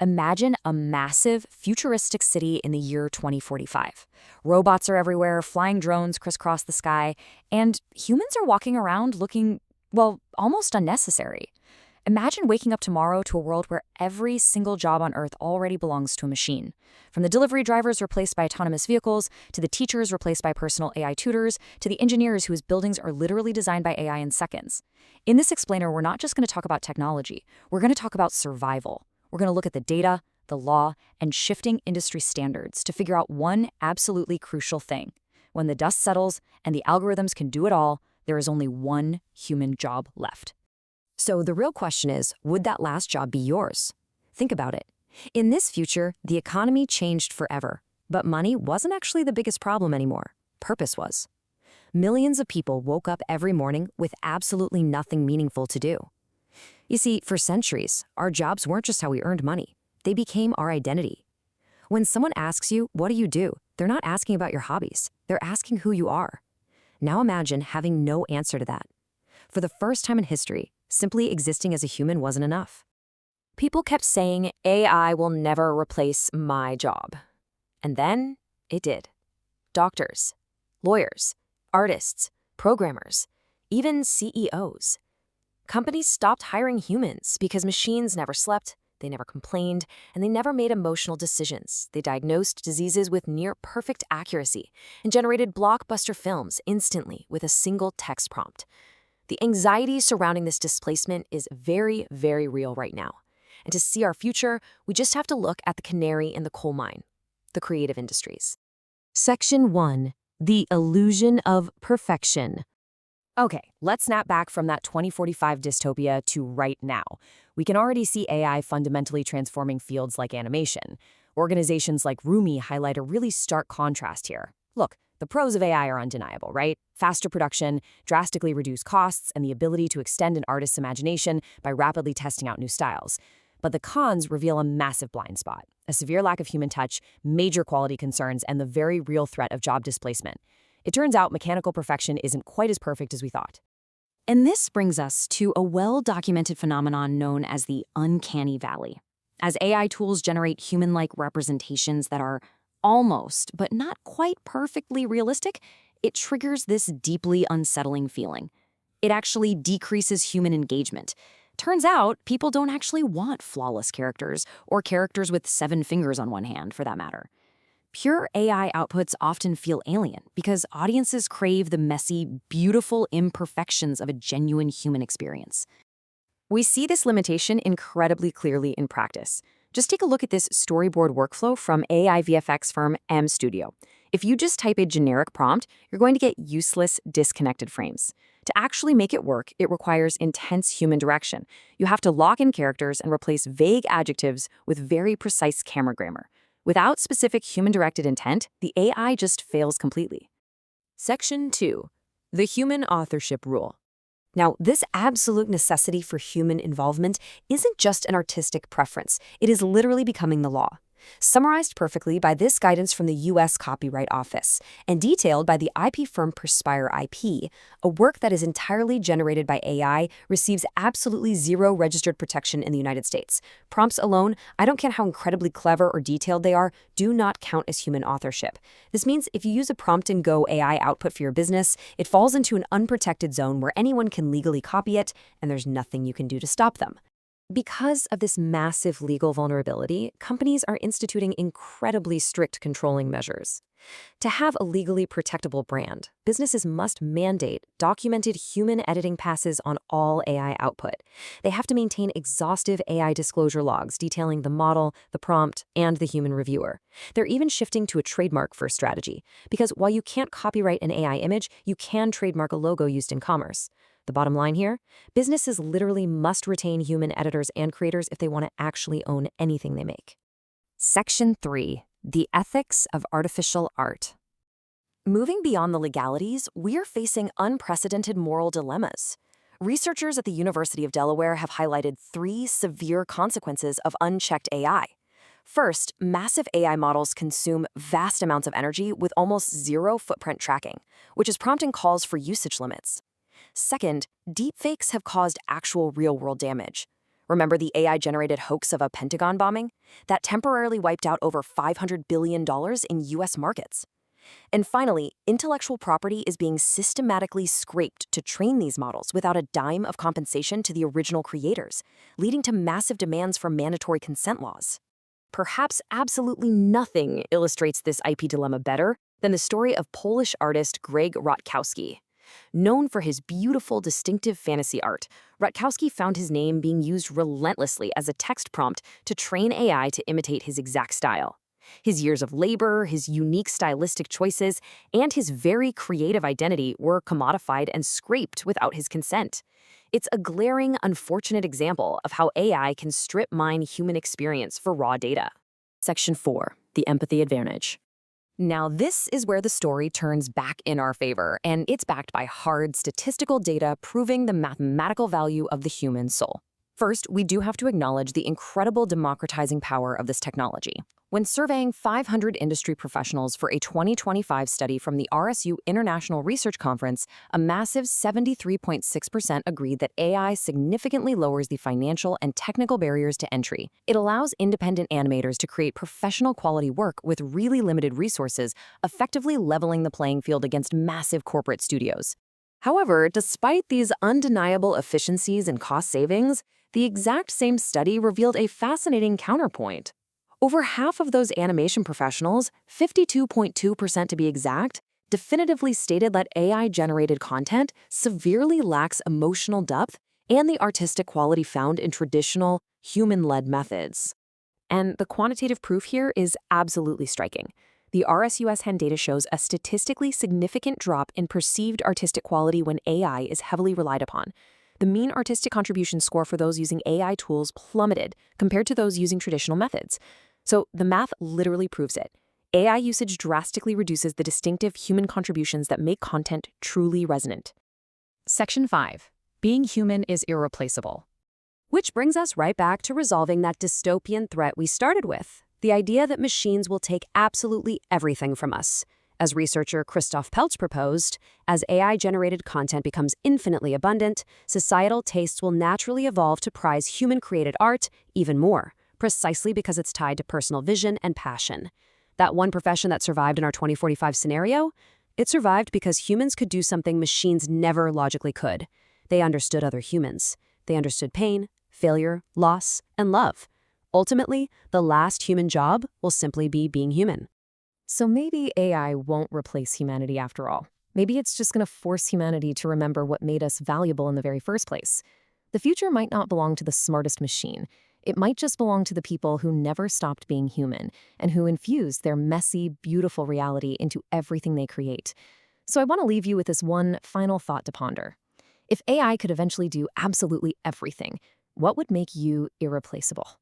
Imagine a massive, futuristic city in the year 2045. Robots are everywhere, flying drones crisscross the sky, and humans are walking around looking, well, almost unnecessary. Imagine waking up tomorrow to a world where every single job on Earth already belongs to a machine. From the delivery drivers replaced by autonomous vehicles, to the teachers replaced by personal AI tutors, to the engineers whose buildings are literally designed by AI in seconds. In this explainer, we're not just going to talk about technology. We're going to talk about survival. We're going to look at the data, the law, and shifting industry standards to figure out one absolutely crucial thing. When the dust settles and the algorithms can do it all, there is only one human job left. So the real question is, would that last job be yours? Think about it. In this future, the economy changed forever, but money wasn't actually the biggest problem anymore. Purpose was. Millions of people woke up every morning with absolutely nothing meaningful to do. You see, for centuries, our jobs weren't just how we earned money. They became our identity. When someone asks you, what do you do? They're not asking about your hobbies. They're asking who you are. Now imagine having no answer to that. For the first time in history, simply existing as a human wasn't enough. People kept saying, AI will never replace my job. And then it did. Doctors, lawyers, artists, programmers, even CEOs. Companies stopped hiring humans because machines never slept, they never complained, and they never made emotional decisions. They diagnosed diseases with near-perfect accuracy and generated blockbuster films instantly with a single text prompt. The anxiety surrounding this displacement is very, very real right now. And to see our future, we just have to look at the canary in the coal mine, the creative industries. Section 1. The Illusion of Perfection. Okay, let's snap back from that 2045 dystopia to right now. We can already see AI fundamentally transforming fields like animation. Organizations like Rumi highlight a really stark contrast here. Look, the pros of AI are undeniable, right? Faster production, drastically reduced costs, and the ability to extend an artist's imagination by rapidly testing out new styles. But the cons reveal a massive blind spot, a severe lack of human touch, major quality concerns, and the very real threat of job displacement. It turns out mechanical perfection isn't quite as perfect as we thought. And this brings us to a well-documented phenomenon known as the uncanny valley. As AI tools generate human-like representations that are almost, but not quite perfectly realistic, it triggers this deeply unsettling feeling. It actually decreases human engagement. Turns out, people don't actually want flawless characters, or characters with 7 fingers on one hand, for that matter. Pure AI outputs often feel alien because audiences crave the messy, beautiful imperfections of a genuine human experience. We see this limitation incredibly clearly in practice. Just take a look at this storyboard workflow from AI VFX firm M Studio. If you just type a generic prompt, you're going to get useless, disconnected frames. To actually make it work, it requires intense human direction. You have to lock in characters and replace vague adjectives with very precise camera grammar. Without specific human-directed intent, the AI just fails completely. Section 2. The Human Authorship Rule. Now, this absolute necessity for human involvement isn't just an artistic preference. It is literally becoming the law. Summarized perfectly by this guidance from the U.S. Copyright Office, and detailed by the IP firm Perspire IP, a work that is entirely generated by AI receives absolutely zero registered protection in the United States. Prompts alone, I don't care how incredibly clever or detailed they are, do not count as human authorship. This means if you use a prompt-and-go AI output for your business, it falls into an unprotected zone where anyone can legally copy it, and there's nothing you can do to stop them. Because of this massive legal vulnerability, companies are instituting incredibly strict controlling measures. To have a legally protectable brand, businesses must mandate documented human editing passes on all AI output. They have to maintain exhaustive AI disclosure logs detailing the model, the prompt, and the human reviewer. They're even shifting to a trademark-first strategy, because while you can't copyright an AI image, you can trademark a logo used in commerce. The bottom line here? Businesses literally must retain human editors and creators if they want to actually own anything they make. Section 3. The Ethics of Artificial Art. Moving beyond the legalities, we're facing unprecedented moral dilemmas. Researchers at the University of Delaware have highlighted 3 severe consequences of unchecked AI. First, massive AI models consume vast amounts of energy with almost zero footprint tracking, which is prompting calls for usage limits. Second, deepfakes have caused actual real-world damage. Remember the AI-generated hoax of a Pentagon bombing? That temporarily wiped out over $500 billion in U.S. markets. And finally, intellectual property is being systematically scraped to train these models without a dime of compensation to the original creators, leading to massive demands for mandatory consent laws. Perhaps absolutely nothing illustrates this IP dilemma better than the story of Polish artist Greg Rutkowski. Known for his beautiful, distinctive fantasy art, Rutkowski found his name being used relentlessly as a text prompt to train AI to imitate his exact style. His years of labor, his unique stylistic choices, and his very creative identity were commodified and scraped without his consent. It's a glaring, unfortunate example of how AI can strip mine human experience for raw data. Section 4. The empathy advantage. Now, this is where the story turns back in our favor, and it's backed by hard statistical data proving the mathematical value of the human soul. First, we do have to acknowledge the incredible democratizing power of this technology. When surveying 500 industry professionals for a 2025 study from the RSU International Research Conference, a massive 73.6% agreed that AI significantly lowers the financial and technical barriers to entry. It allows independent animators to create professional quality work with really limited resources, effectively leveling the playing field against massive corporate studios. However, despite these undeniable efficiencies and cost savings, the exact same study revealed a fascinating counterpoint. Over half of those animation professionals, 52.2% to be exact, definitively stated that AI-generated content severely lacks emotional depth and the artistic quality found in traditional, human-led methods. And the quantitative proof here is absolutely striking. The RSUSN data shows a statistically significant drop in perceived artistic quality when AI is heavily relied upon. The mean artistic contribution score for those using AI tools plummeted compared to those using traditional methods. So the math literally proves it. AI usage drastically reduces the distinctive human contributions that make content truly resonant. Section 5. Being human is irreplaceable. Which brings us right back to resolving that dystopian threat we started with, the idea that machines will take absolutely everything from us. As researcher Christoph Peltz proposed, as AI-generated content becomes infinitely abundant, societal tastes will naturally evolve to prize human-created art even more, precisely because it's tied to personal vision and passion. That one profession that survived in our 2045 scenario? It survived because humans could do something machines never logically could. They understood other humans. They understood pain, failure, loss, and love. Ultimately, the last human job will simply be being human. So maybe AI won't replace humanity after all. Maybe it's just going to force humanity to remember what made us valuable in the very first place. The future might not belong to the smartest machine. It might just belong to the people who never stopped being human and who infused their messy, beautiful reality into everything they create. So I want to leave you with this one final thought to ponder. If AI could eventually do absolutely everything, what would make you irreplaceable?